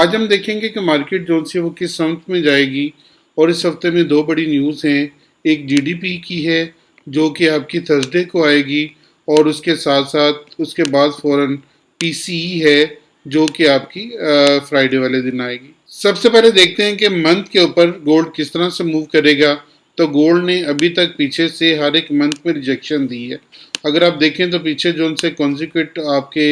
آج ہم دیکھیں گے کہ مارکیٹ جو سی وہ کس سمت میں جائے گی، اور اس ہفتے میں دو بڑی نیوز ہیں۔ ایک جی ڈی پی کی ہے جو کہ آپ کی تھرسڈے کو آئے گی، اور اس کے ساتھ ساتھ اس کے بعد فوراً پی سی ای ہے جو کہ آپ کی فرائیڈے والے دن آئے گی۔ سب سے پہلے دیکھتے ہیں کہ منتھ کے اوپر گولڈ کس طرح سے موو کرے گا۔ تو گولڈ نے ابھی تک پیچھے سے ہر ایک منتھ میں ریجیکشن دی ہے۔ اگر آپ دیکھیں تو پیچھے جو ان سے کانزیکیوٹ آپ کے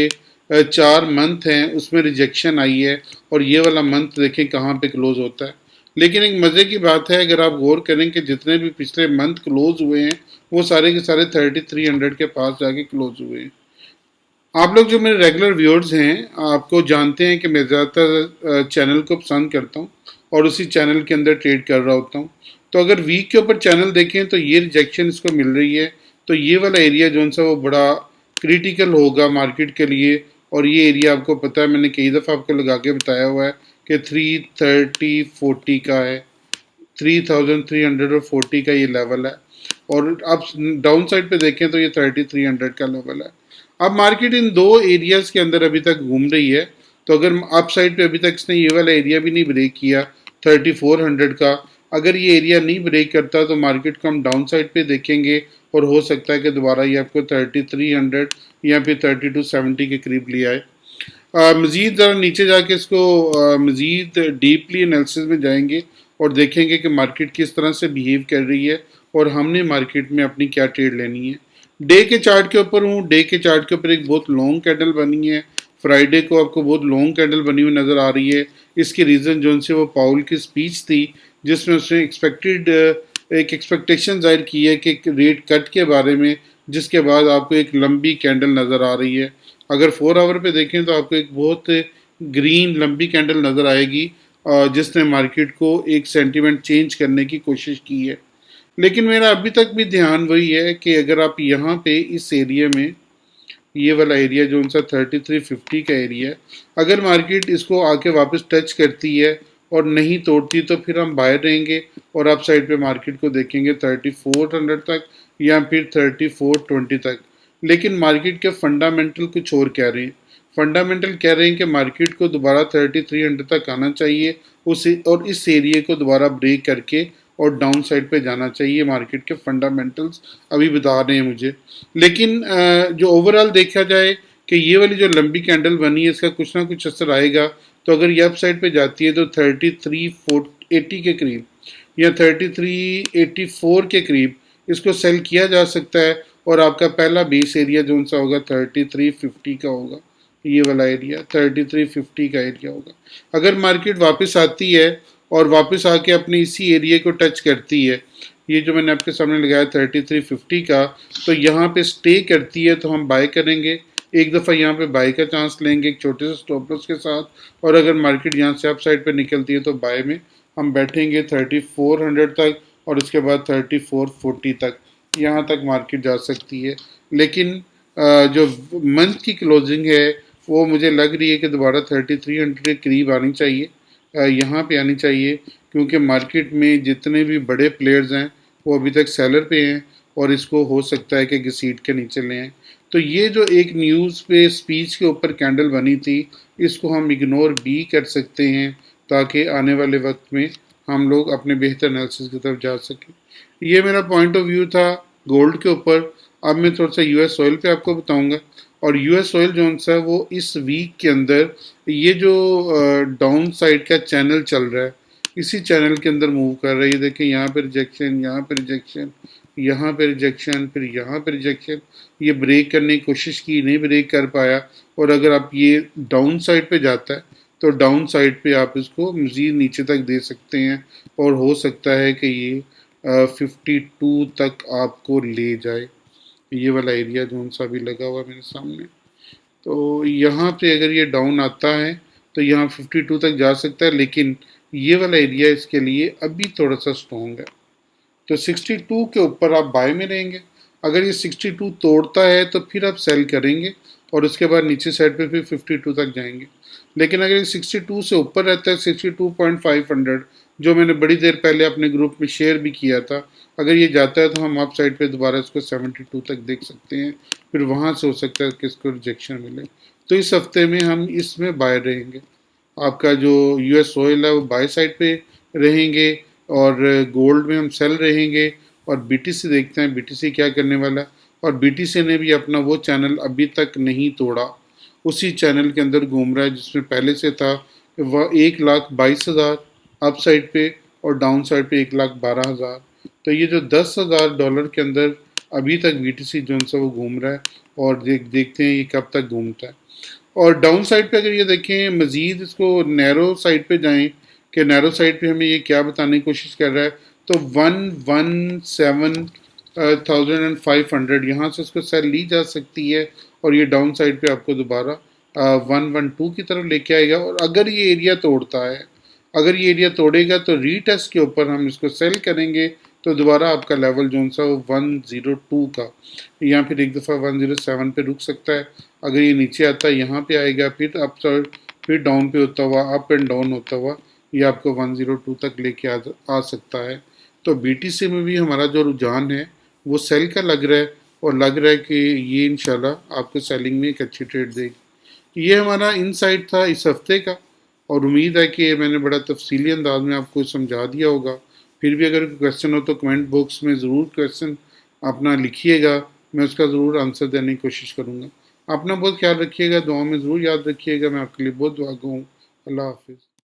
4 منتھ ہیں اس میں ریجیکشن آئی ہے، اور یہ والا منتھ دیکھیں کہاں پہ کلوز ہوتا ہے۔ لیکن ایک مزے کی بات ہے، اگر آپ غور کریں کہ جتنے بھی پچھلے منتھ کلوز ہوئے ہیں وہ سارے کے سارے 3300 کے پاس جا کے کلوز ہوئے ہیں۔ آپ لوگ جو میرے ریگولر ویورز ہیں آپ کو جانتے ہیں کہ میں زیادہ تر چینل کو پسند کرتا ہوں اور اسی چینل کے اندر ٹریڈ کر رہا ہوتا ہوں۔ تو اگر ویک کے اوپر چینل دیکھیں تو یہ ریجیکشن اس کو مل رہی ہے، تو یہ والا ایریا جو سا وہ بڑا کریٹیکل ہوگا مارکیٹ کے لیے۔ اور یہ ایریا آپ کو پتہ ہے، میں نے کئی دفعہ آپ کو لگا کے بتایا ہوا ہے کہ 33040 کا ہے، 3340 کا یہ لیول ہے، اور اب ڈاؤن سائڈ پہ دیکھیں تو یہ 3300 کا لیول ہے۔ اب مارکیٹ ان دو ایریاز کے اندر ابھی تک گھوم رہی ہے، تو اگر اپ سائڈ پہ ابھی تک اس نے یہ والا ایریا بھی نہیں بریک کیا 3400 کا، اگر یہ ایریا نہیں بریک کرتا تو مارکیٹ کو ہم ڈاؤن سائڈ پہ دیکھیں گے، اور ہو سکتا ہے کہ دوبارہ یہ آپ کو 3300 یا پھر 3270 کے قریب لے آئے۔ مزید ذرا نیچے جا کے اس کو مزید ڈیپلی انالیسس میں جائیں گے اور دیکھیں گے کہ مارکیٹ کس طرح سے بیہیو کر رہی ہے، اور ہم نے مارکیٹ میں اپنی کیا ٹریڈ لینی ہے۔ ڈے کے چارٹ کے اوپر ہوں، ڈے کے چارٹ کے اوپر ایک بہت لانگ کینڈل بنی ہے۔ فرائیڈے کو آپ کو بہت لانگ کینڈل بنی ہوئی نظر آ رہی ہے۔ اس کی ریزن جو سے وہ پاول کی سپیچ تھی، جس میں اس نے ایک ایکسپیکٹیشن ظاہر کی ہے کہ ریٹ کٹ کے بارے میں، جس کے بعد آپ کو ایک لمبی کینڈل نظر آ رہی ہے۔ اگر 4 آور پہ دیکھیں تو آپ کو ایک بہت گرین لمبی کینڈل نظر آئے گی، جس نے مارکیٹ کو ایک سینٹیمنٹ چینج کرنے کی کوشش کی ہے۔ لیکن میرا ابھی تک بھی دھیان وہی ہے کہ اگر آپ یہاں پہ اس ایریا میں، یہ والا ایریا جو ان سا 3350 کا ایریا ہے، اگر مارکیٹ اس کو آ کے واپس ٹچ کرتی ہے اور نہیں توڑتی تو پھر ہم باہر رہیں گے، اور اپ سائڈ پہ مارکیٹ کو دیکھیں گے 3400 تک یا پھر 3420 تک۔ لیکن مارکیٹ کے فنڈامنٹل کچھ اور کہہ رہے ہیں۔ فنڈامنٹل کہہ رہے ہیں کہ مارکیٹ کو دوبارہ 3300 تک آنا چاہیے، اور اس ایریا کو دوبارہ بریک کر کے اور ڈاؤن سائڈ پہ جانا چاہیے۔ مارکیٹ کے فنڈامنٹلز ابھی بتا رہے ہیں مجھے، لیکن جو اوورال دیکھا جائے کہ یہ والی جو لمبی کینڈل بنی ہے اس کا کچھ نہ کچھ اثر آئے گا۔ تو اگر یہ اپ سائڈ پہ جاتی ہے تو 3380 کے قریب یا 3384 کے قریب اس کو سیل کیا جا سکتا ہے، اور آپ کا پہلا بیس ایریا جو سا ہوگا 3350 کا ہوگا۔ یہ والا ایریا 3350 کا ایریا ہوگا۔ اگر مارکیٹ واپس آتی ہے اور واپس آ کے اپنے اسی ایریا کو ٹچ کرتی ہے، یہ جو میں نے آپ کے سامنے لگایا 3350 کا، تو یہاں پہ سٹے کرتی ہے تو ہم بائی کریں گے۔ ایک دفعہ یہاں پہ بائی کا چانس لیں گے ایک چھوٹے سے سٹاپ لاس کے ساتھ، اور اگر مارکیٹ یہاں سے اپ سائڈ پہ نکلتی ہے تو بائی میں ہم بیٹھیں گے 3400 تک، اور اس کے بعد 3440 تک، یہاں تک مارکیٹ جا سکتی ہے۔ لیکن جو منتھ کی کلوزنگ ہے وہ مجھے لگ رہی ہے کہ دوبارہ 3300 کے قریب آنی چاہیے، یہاں پہ آنی چاہیے، کیونکہ مارکیٹ میں جتنے بھی بڑے پلیئرز ہیں وہ ابھی تک سیلر پہ ہیں، اور اس کو ہو سکتا ہے کہ گھسیٹ کے نیچے لے آئیں۔ تو یہ جو ایک نیوز پہ سپیچ کے اوپر کینڈل بنی تھی، اس کو ہم اگنور بھی کر سکتے ہیں تاکہ آنے والے وقت میں ہم لوگ اپنے بہتر انالیسس کی طرف جا سکیں۔ یہ میرا پوائنٹ آف ویو تھا گولڈ کے اوپر۔ اب میں تھوڑا سا یو ایس آئل پہ آپ کو بتاؤں گا، اور یو ایس آئل جو سا وہ اس ویک کے اندر یہ جو ڈاؤن سائڈ کا چینل چل رہا ہے، اسی چینل کے اندر موو کر رہی ہے۔ دیکھیں یہاں پہ ریجیکشن، یہاں پہ ریجیکشن، یہاں پہ ریجیکشن، پھر یہاں پہ ریجیکشن، یہ بریک کرنے کی کوشش کی، نہیں بریک کر پایا۔ اور اگر آپ یہ ڈاؤن سائڈ پہ جاتا ہے تو ڈاؤن سائڈ پہ آپ اس کو مزید نیچے تک دے سکتے ہیں، اور ہو سکتا ہے کہ یہ 52 تک آپ کو لے جائے۔ یہ والا ایریا جو سا بھی لگا ہوا میرے سامنے، تو یہاں پہ اگر یہ ڈاؤن آتا ہے تو یہاں 52 تک جا سکتا ہے، لیکن یہ والا ایریا اس کے لیے ابھی تھوڑا سا سٹرونگ ہے۔ تو 62 کے اوپر آپ بائی میں رہیں گے۔ اگر یہ 62 توڑتا ہے تو پھر آپ سیل کریں گے، اور اس کے بعد نیچے سائڈ پہ پھر 52 تک جائیں گے۔ لیکن اگر یہ 62 سے اوپر رہتا ہے، 62.500 جو میں نے بڑی دیر پہلے اپنے گروپ میں شیئر بھی کیا تھا، اگر یہ جاتا ہے تو ہم اپ سائڈ پہ دوبارہ اس کو 72 تک دیکھ سکتے ہیں، پھر وہاں سے ہو سکتا ہے کہ اس کو ریجیکشن ملے۔ تو اس ہفتے میں ہم اس میں باہر رہیں گے۔ آپ کا جو یو ایس آئل ہے وہ بائی سائڈ پہ رہیں گے، اور گولڈ میں ہم سیل رہیں گے، اور بی ٹی سی دیکھتے ہیں بی ٹی سی کیا کرنے والا ہے۔ اور بی ٹی سی نے بھی اپنا وہ چینل ابھی تک نہیں توڑا، اسی چینل کے اندر گھوم رہا ہے جس میں پہلے سے تھا کہ وہ 1,22,000 اپ سائڈ پہ اور ڈاؤن سائڈ پہ 1,12,000۔ تو یہ جو $10,000 کے اندر ابھی تک بی ٹی سی جو ہے وہ گھوم رہا ہے، اور دیکھتے ہیں یہ کب تک گھومتا ہے۔ اور ڈاؤن سائڈ پہ اگر یہ دیکھیں مزید اس کو نیرو سائڈ پہ جائیں کہ نیرو سائڈ پہ ہمیں یہ کیا بتانے کی کوشش کر رہا ہے، تو 117,500 یہاں سے اس کو سیل لی جا سکتی ہے، اور یہ ڈاؤن سائڈ پہ آپ کو دوبارہ 112 کی طرف لے کے آئے گا۔ اور اگر یہ ایریا توڑتا ہے، اگر یہ ایریا توڑے گا تو ری ٹیسٹ کے اوپر ہم اس کو سیل کریں گے، تو دوبارہ آپ کا لیول جو سا وہ 102 کا، یا پھر ایک دفعہ 107 پہ رک سکتا ہے۔ اگر یہ نیچے آتا ہے یہاں پہ آئے گا، پھر اپ سائڈ، پھر ڈاؤن پہ ہوتا ہوا، اپ اینڈ ڈاؤن ہوتا ہوا، یہ آپ کو 102 تک لے کے آ سکتا ہے۔ تو بی ٹی سی میں بھی ہمارا جو رجحان ہے وہ سیل کا لگ رہا ہے، اور لگ رہا ہے کہ یہ انشاءاللہ آپ کو سیلنگ میں ایک اچھی ٹریڈ دے گی۔ یہ ہمارا ان سائٹ تھا اس ہفتے کا، اور امید ہے کہ میں نے بڑا تفصیلی انداز میں آپ کو سمجھا دیا ہوگا۔ پھر بھی اگر کوئی کویشچن ہو تو کمنٹ باکس میں ضرور کویشچن اپنا لکھیے گا، میں اس کا ضرور آنسر دینے کی کوشش کروں گا۔ اپنا بہت خیال رکھیے گا، دعاؤں میں ضرور یاد رکھیے گا، میں آپ کے لیے بہت دعا گو ہوں۔ اللہ حافظ۔